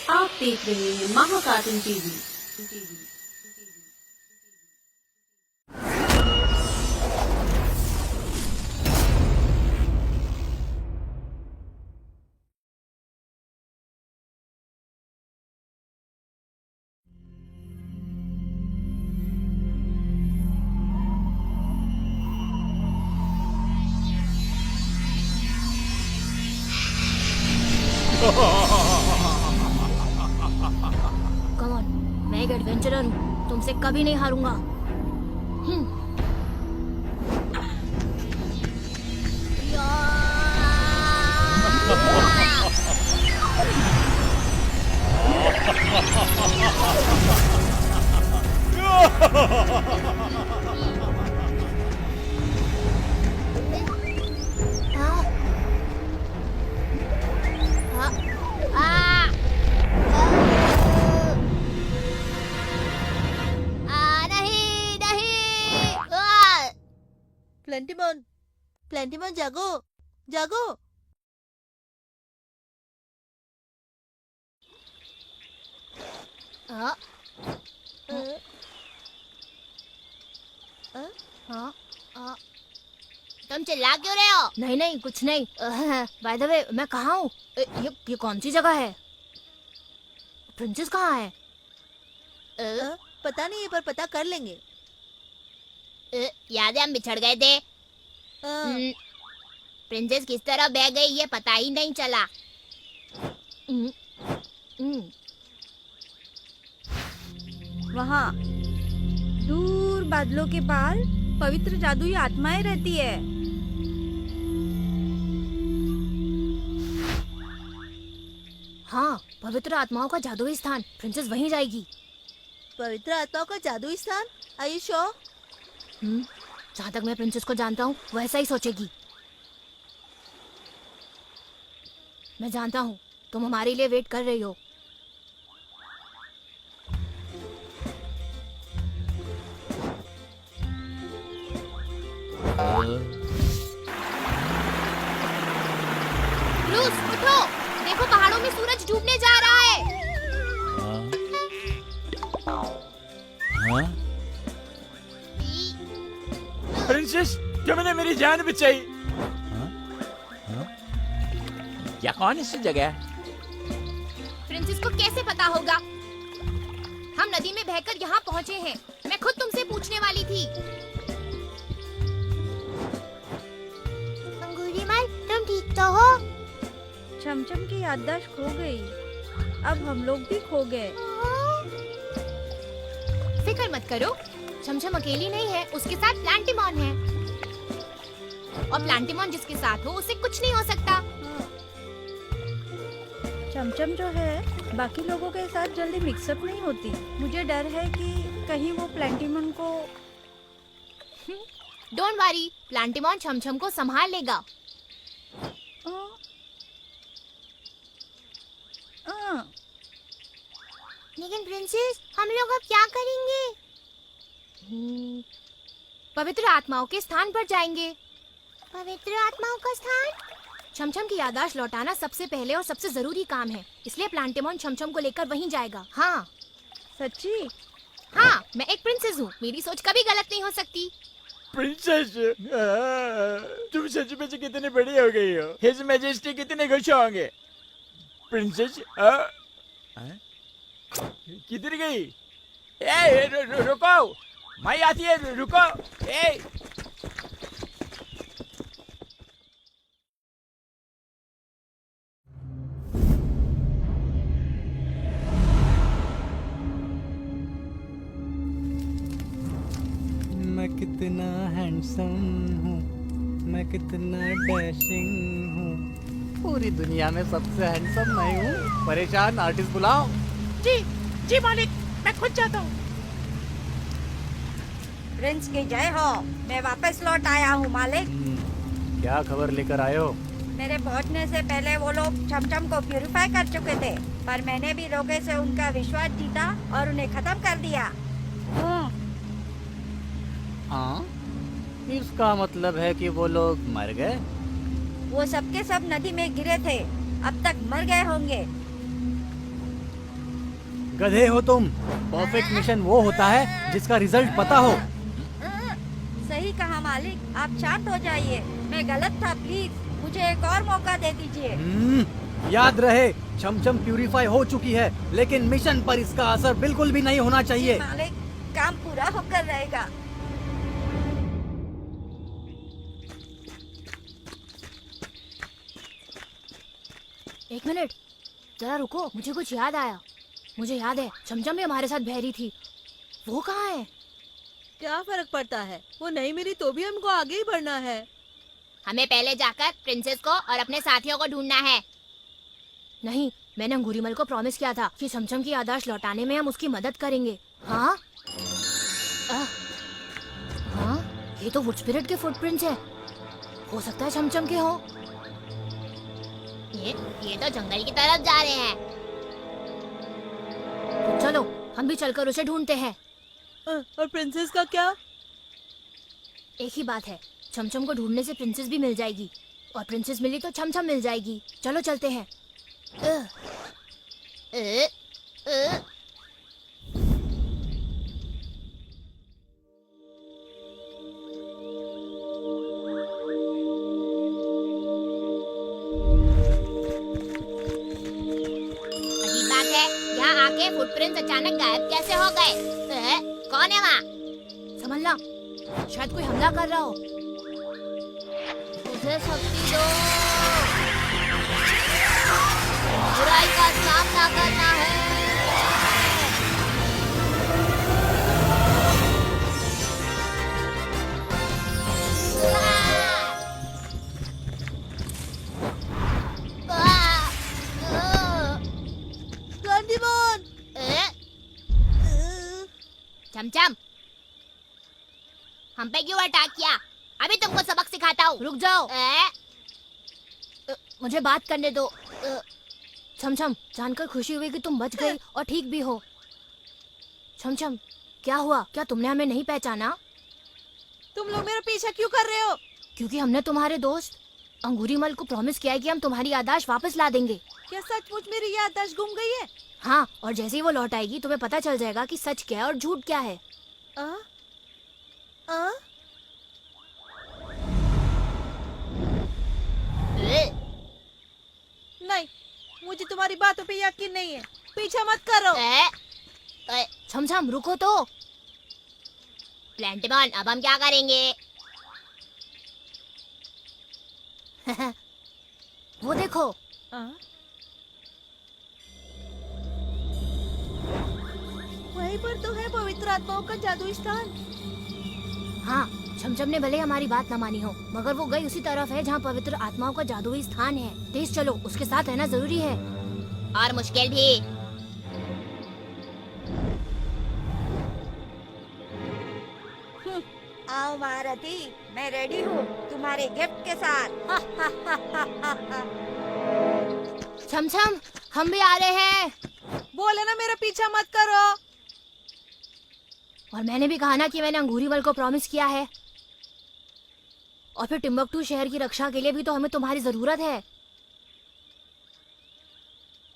आप देख रहे हैं महाकार्टून टीवी। कम ऑन, मैं एक एडवेंचरर हूँ, तुमसे कभी नहीं हारूंगा। नहीं नहीं, प्लेंटीमोन, प्लेंटीमोन जागो, जागो। हाँ हाँ हाँ, तुम चिल्ला क्यों रहे हो? नहीं नहीं कुछ नहीं। बाय द वे, मैं कहाँ हूँ? ये कौन सी जगह है? प्रिंसेस कहाँ है? पता नहीं है, पर पता कर लेंगे। याद है हम बिछड़ गए थे। प्रिंसेस किस तरह बह गई ये पता ही नहीं चला। वहाँ दूर बादलों के पार पवित्र जादुई आत्माएं रहती है। हाँ, पवित्र आत्माओं का जादुई स्थान। प्रिंसेस वहीं जाएगी। पवित्र आत्माओं का जादुई स्थान? Are you sure? जहाँ तक मैं प्रिंसेस को जानता हूँ वैसा ही सोचेगी। मैं जानता हूँ तुम हमारे लिए वेट कर रही हो। ब्रूस उठो, देखो पहाड़ों में सूरज डूबने जा रहा है। हाँ? प्रिंसेस, तुमने मेरी जान बचाई। क्या कौन सी जगह? प्रिंसेस को कैसे पता होगा? हम नदी में बहकर यहाँ पहुँचे हैं। मैं खुद तुमसे पूछने वाली थी। अंगूरीमाल, तुम ठीक तो हो? छमछम की याददाश्त खो गई। अब हम लोग भी खो गए। फिक्र मत करो, छमछम अकेली नहीं है, उसके साथ प्लांटीमॉन है। और प्लांटीमॉन जिसके साथ हो उसे कुछ नहीं हो सकता। छमछम जो है बाकी लोगों के साथ जल्दी मिक्सअप नहीं होती। मुझे डर है कि कहीं वो प्लेंटीमन को। डोंट वरी, प्लांटीमॉन छमछम को संभाल लेगा। लेकिन प्रिंसेस, हम लोग अब क्या करेंगे? पवित्र आत्माओं के स्थान पर जाएंगे। पवित्र आत्माओं का स्थान? छमछम की याददाश्त लौटाना सबसे पहले और सबसे जरूरी काम है, इसलिए प्लांटीमॉन छमछम को लेकर वहीं जाएगा। हाँ सच्ची? हाँ, मैं एक प्रिंसेस हूँ, मेरी सोच कभी गलत नहीं हो सकती। प्रिंसेस, तुम सच में कितने बड़ी हो गई हो। हिज मैजेस्टी कितने खुश होंगे। प्रिंसेस, किधर गई? रुको, मैं आती है, रुको। मैं कितना हैंडसम हूँ, मैं कितना डैशिंग हूँ। पूरी दुनिया में सबसे हैंडसम मैं हूँ। परेशान आर्टिस्ट बुलाओ। जी जी मालिक, मैं खुद जाता हूँ। प्रिंस की जय हो। मैं वापस लौट आया हूँ मालिक। क्या खबर लेकर आए हो? मेरे पहुँचने से पहले वो लोग छमछम को प्यूरिफाई कर चुके थे, पर मैंने भी रोके से उनका विश्वास जीता और उन्हें खत्म कर दिया। हाँ, इसका मतलब है कि वो लोग मर गए? वो सबके सब नदी में गिरे थे, अब तक मर गए होंगे। गधे हो तुम। परफेक्ट मिशन वो होता है जिसका रिजल्ट पता हो। सही कहा मालिक, आप शांत हो जाइए। मैं गलत था, प्लीज मुझे एक और मौका दे दीजिए। याद रहे, छमछम प्यूरिफाई हो चुकी है, लेकिन मिशन पर इसका असर बिल्कुल भी नहीं होना चाहिए। मालिक, काम पूरा होकर रहेगा। एक मिनट, जरा रुको, मुझे कुछ याद आया। मुझे याद है चमचम भी हमारे साथ बह रही थी। वो कहाँ है? क्या फर्क पड़ता है, वो नहीं मिली तो भी हमको आगे ही बढ़ना है। हमें पहले जाकर प्रिंसेस को और अपने साथियों को ढूंढना है। नहीं, मैंने अंगूरीमल को प्रॉमिस किया था कि चमचम की याददाश्त लौटाने में हम उसकी मदद करेंगे। हाँ? हाँ, ये तो वुड स्पिरिट के फुटप्रिंट्स हैं। हो सकता है चमचम के हो। ये तो जंगल की तरफ जा रहे हैं। तो चलो, हम भी चलकर उसे ढूंढते हैं। और प्रिंसेस का क्या? एक ही बात है, चमचम को ढूंढने से प्रिंसेस भी मिल जाएगी, और प्रिंसेस मिली तो छमछम मिल जाएगी। चलो चलते हैं। अजीब बात है, यहाँ आके फुटप्रिंट्स अचानक गायब कैसे हो गए? कौन है वहाँ? संभलना, शायद कोई हमला कर रहा हो। मुझे शक्ति दो, बुराई का सामना करना है। प्लांटीमॉन! चमचम, हम पे क्यों अटैक किया? अभी तुमको सबक सिखाता हूँ। रुक जाओ, मुझे बात करने दो। छमछम, जानकर खुशी हुई कि तुम बच गई और ठीक भी हो। छमछम, क्या हुआ? क्या तुमने हमें नहीं पहचाना? तुम लोग मेरा पीछा क्यों कर रहे हो? क्योंकि हमने तुम्हारे दोस्त अंगूरीमल को प्रॉमिस किया है कि हम तुम्हारी याददाश्त वापस ला देंगे। क्या सचमुच मेरी याददाश्त गुम गई है? हाँ, और जैसे ही वो लौट आएगी तुम्हें पता चल जाएगा कि सच क्या है और झूठ क्या है। नहीं, मुझे तुम्हारी बातों पे यकीन नहीं है। पीछा मत करो। छमछम, रुको तो। प्लांटीमॉन, अब हम क्या करेंगे? वो देखो। वहीं पर तो है पवित्र आत्माओं का जादुई स्थान। हाँ, छमछम ने भले हमारी बात न मानी हो, मगर वो गई उसी तरफ है जहाँ पवित्र आत्माओं का जादुई स्थान है। तेज चलो, उसके साथ रहना जरूरी है। और मुश्किल भी। आओ महारथी, मैं रेडी हूँ तुम्हारे गिफ्ट के साथ। छमछम, हम भी आ रहे हैं। बोले ना मेरा पीछा मत करो। और मैंने भी कहा ना कि मैंने अंगूरीमल को प्रॉमिस किया है। और फिर टिम्बकटू शहर की रक्षा के लिए भी तो हमें तुम्हारी जरूरत है।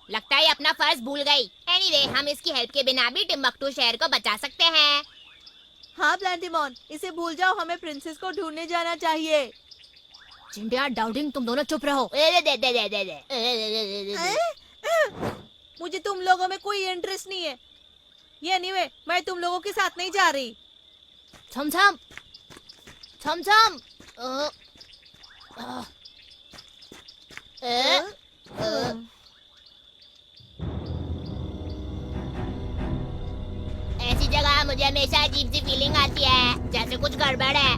लगता है अपना फर्ज भूल गई। एनीवे, हम इसकी हेल्प के बिना भी टिम्बकटू शहर को बचा सकते हैं। हाँ प्लांटीमॉन, इसे भूल जाओ। हमें प्रिंसेस को ढूंढने जाना चाहिए। चिंटिया, डाउटिंग, तुम दोनों चुप रहो। मुझे तुम लोगों में कोई इंटरेस्ट नहीं है। ये एनीवे, मैं तुम लोगों के साथ नहीं जा रही। छमछम, छमछम, ऐसी जगह मुझे हमेशा अजीब सी फीलिंग आती है, जैसे कुछ गड़बड़ है।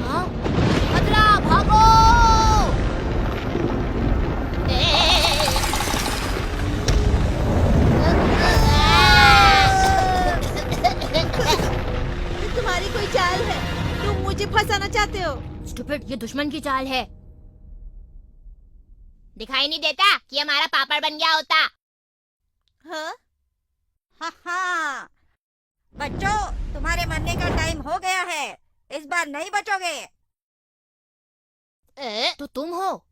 हाँ? खतरा, भागो! तुम्हारी कोई चाल है, तुम मुझे फंसाना चाहते हो। स्टूपिड, ये दुश्मन की चाल है। दिखाई नहीं देता कि हमारा पापड़ बन गया होता। हाँ? हाँ, बच्चों, तुम्हारे मरने का टाइम हो गया है। इस बार नहीं बचोगे। तो तुम हो?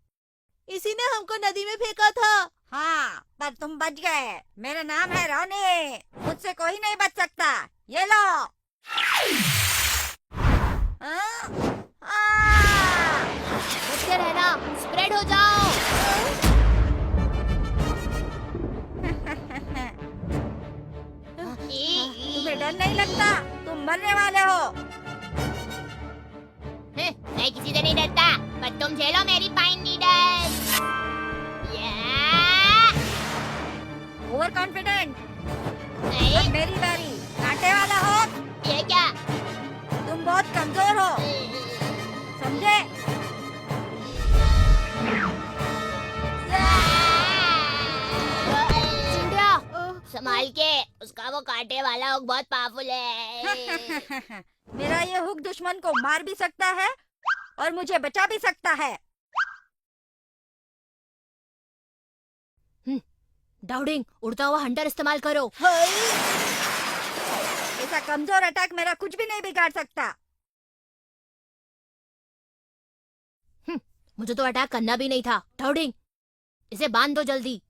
इसी ने हमको नदी में फेंका था। हाँ, पर तुम बच गए। मेरा नाम है रोनी, मुझसे कोई नहीं बच सकता। ये लो। हाँ? बचते रहना, स्प्रेड हो जाओ। तुम्हें डर नहीं लगता? तुम मरने वाले हो। मैं किसी से नहीं डरता, पर तुम झेलो मेरी पाइन नीडल। Over confident. नहीं, अब मेरी बारी। कांटे वाला हो। ये क्या? तुम बहुत कमजोर हो, समझे? चिंटिया, संभाल के, उसका वो कांटे वाला हुक बहुत पावरफुल है। मेरा ये हुक दुश्मन को मार भी सकता है और मुझे बचा भी सकता है। डाउडिंग, उड़ता हुआ हंटर इस्तेमाल करो। ऐसा कमजोर अटैक मेरा कुछ भी नहीं बिगाड़ सकता। मुझे तो अटैक करना भी नहीं था। डाउडिंग, इसे बांध दो जल्दी।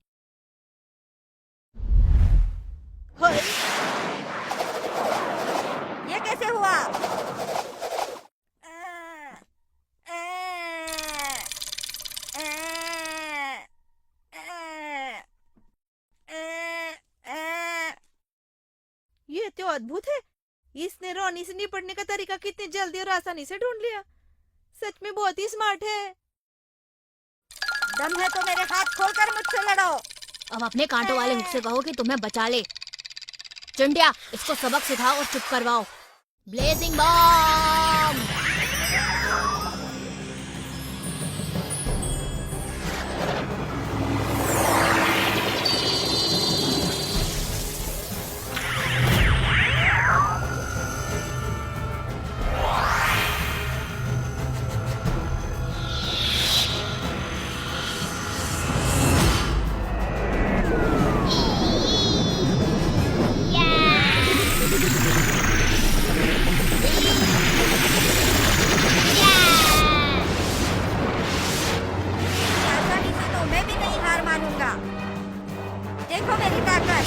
ये कैसे हुआ? ये तो अद्भुत है। इसने रोनी से निपटने का तरीका कितनी जल्दी और आसानी से ढूंढ लिया। सच में बहुत ही स्मार्ट है। दम है तो मेरे हाथ खोलकर मुझसे लड़ो। अब अपने कांटों वाले हुक से कहो कि तुम्हें बचा ले। चिंटिया, इसको सबक सिखाओ और चुप करवाओ। Blazing bomb. आसानी से तो मैं भी नहीं हार मानूंगा। देखो मेरी ताकत।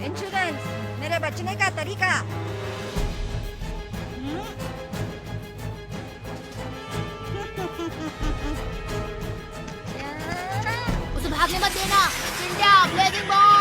इंश्योरेंस, मेरे बचने का तरीका। उसे भागने मत देना। चिंटिया, ब्लेजिंग बॉम्ब।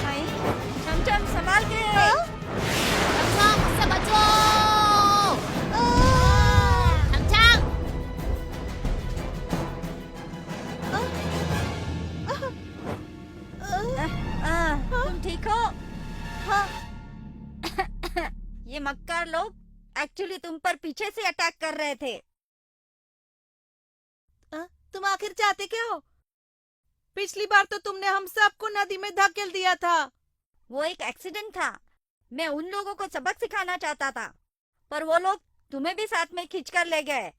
भाई, चमचम संभाल के। चमचम, मुझसे बचो। चमचम, तुम ठीक हो? हाँ। ये मक्कार लोग एक्चुअली तुम पर पीछे से अटैक कर रहे थे। तुम आखिर चाहते क्या हो? पिछली बार तो तुमने हम सबको नदी में धकेल दिया था। वो एक एक्सीडेंट था। मैं उन लोगों को सबक सिखाना चाहता था, पर वो लोग तुम्हें भी साथ में खींचकर ले गए।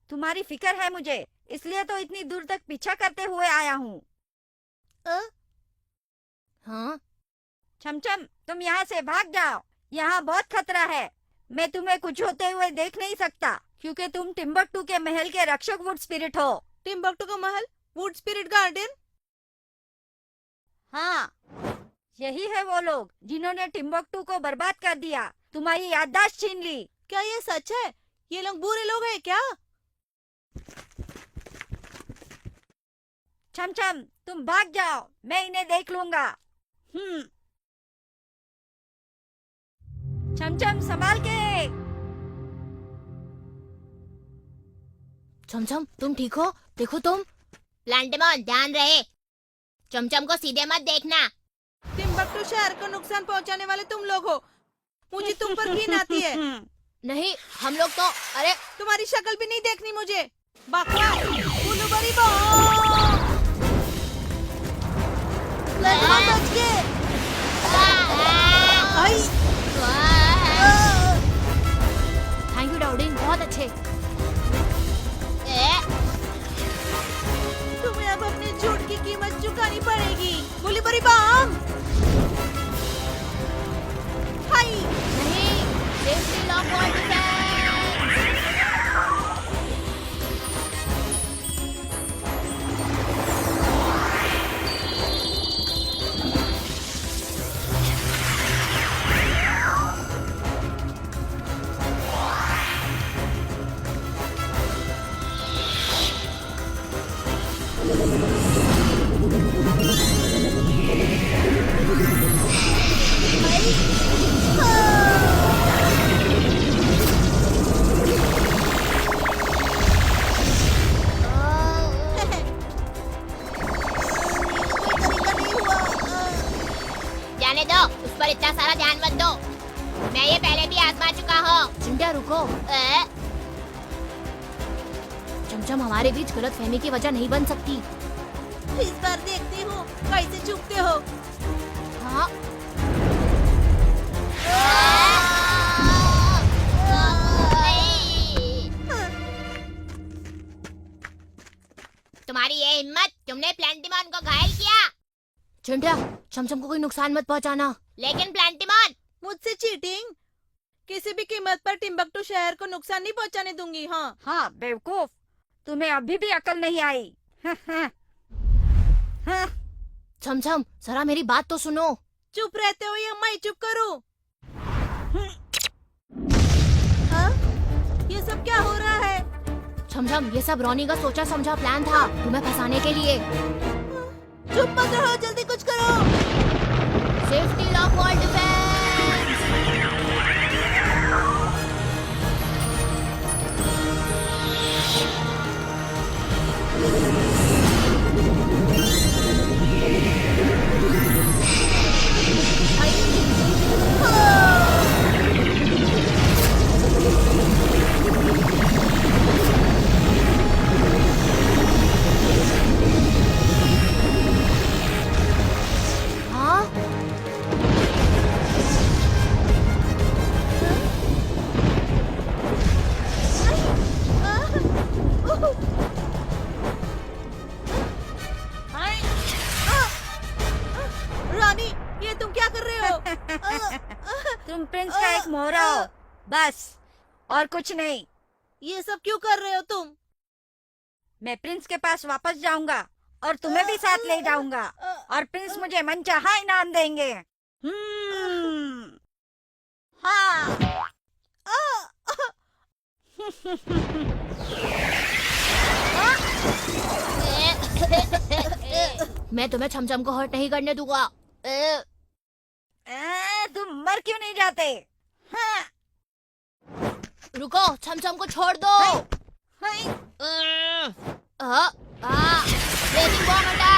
तुम्हारी फिक्र है मुझे, इसलिए तो इतनी दूर तक पीछा करते हुए आया हूँ। हाँ, छमछम, तुम यहाँ से भाग जाओ। यहाँ बहुत खतरा है। मैं तुम्हें कुछ होते हुए देख नहीं सकता, क्योंकि तुम टिम्बकटू के महल के रक्षक वुड स्पिरिट हो। टिम्बकटू का महल, वुड स्पिरिट गार्डन। हाँ, यही है वो लोग जिन्होंने टिम्बकटू को बर्बाद कर दिया, तुम्हारी याददाश्त छीन ली। क्या ये सच है? ये लोग बुरे लोग हैं क्या? छमछम, तुम भाग जाओ, मैं इन्हें देख लूंगा। छमछम, संभाल के। चमचम, तुम ठीक हो? देखो तुम। प्लांटेमॉन, ध्यान रहे। चमचम को सीधे मत देखना। टिम्बकटू शहर को नुकसान पहुंचाने वाले तुम लोग हो। मुझे तुम पर घिन आती है। नहीं, हम लोग तो अरे तुम्हारी शक्ल भी नहीं देखनी मुझे। बकवास। उलूबरी बम। लड़का बच गए। आई। थैंक यू डाउडिंग, बहुत अच्छे। तुम्हें अब अपने झूठ की कीमत चुकानी पड़ेगी। उलूबरी बम। हाय। नहीं, सेफ्टी लॉक और डिफेंस। जाने दो, उस पर इतना सारा ध्यान मत दो। मैं ये पहले भी आजमा चुका हूँ। चिंटा रुको। चमचम, हमारे बीच गलत फहमी की वजह नहीं बन सकती। इस बार देखती हूँ कैसे चुपते हो। हाँ, तुम्हारी ये हिम्मत, तुमने प्लांटिमॉन को घायल किया। चिंटा, चमचम को कोई नुकसान मत पहुंचाना। लेकिन प्लांटिमॉन, मुझसे चीटिंग। किसी भी कीमत पर टिम्बकटू शहर को नुकसान नहीं पहुंचाने दूंगी। हाँ। हाँ बेवकूफ, तुम्हें अभी भी अकल नहीं आई। चमचम, जरा मेरी बात तो सुनो। चुप रहते हो या मैं चुप करूं? हाँ? ये सब क्या हो रहा है? चमचम, ये सब रॉनी का सोचा समझा प्लान था तुम्हें फंसाने के लिए। चुप मत रहो, जल्दी कुछ करो। सेफ्टी लॉक और डिफेंस। हाँ? रानी, ये तुम क्या कर रहे हो? तुम प्रिंस का एक मोहरा हो, बस, और कुछ नहीं। ये सब क्यों कर रहे हो तुम? मैं प्रिंस के पास वापस जाऊंगा और तुम्हें भी साथ ले जाऊंगा, और प्रिंस मुझे मनचाहा इनाम देंगे। हाँ। मैं तुम्हें चमचम को हर्ट नहीं करने दूंगा। तुम मर क्यों नहीं जाते? हाँ। रुको, चमचम को छोड़ दो। Hi. Blazing bomb attack.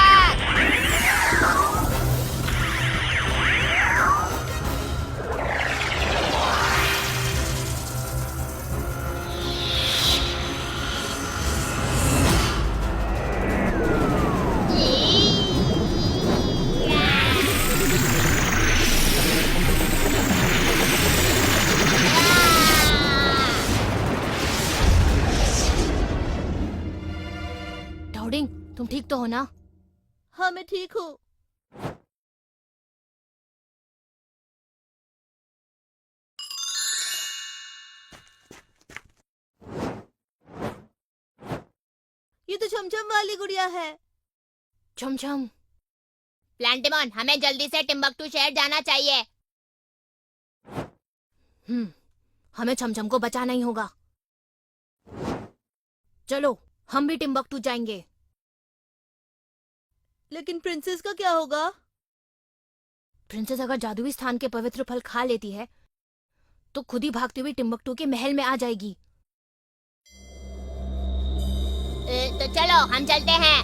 Dowding, तुम ठीक तो हो ना? हाँ, मैं ठीक हूँ। ये तो छमछम वाली गुड़िया है। चमचम, प्लांटिमॉन, हमें जल्दी से टिम्बकटू शहर जाना चाहिए। हमें चमचम को बचाना ही होगा। चलो, हम भी टिम्बकटू जाएंगे। लेकिन प्रिंसेस का क्या होगा? प्रिंसेस अगर जादुई स्थान के पवित्र फल खा लेती है तो खुद ही भागती हुई टिम्बकटू के महल में आ जाएगी। तो चलो, हम चलते हैं।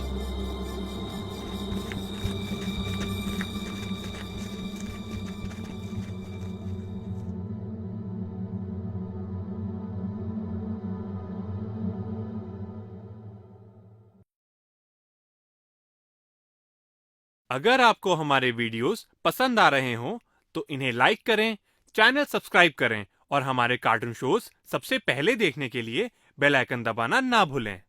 अगर आपको हमारे वीडियोस पसंद आ रहे हों तो इन्हें लाइक करें, चैनल सब्सक्राइब करें और हमारे कार्टून शोज सबसे पहले देखने के लिए बेल आइकन दबाना ना भूलें।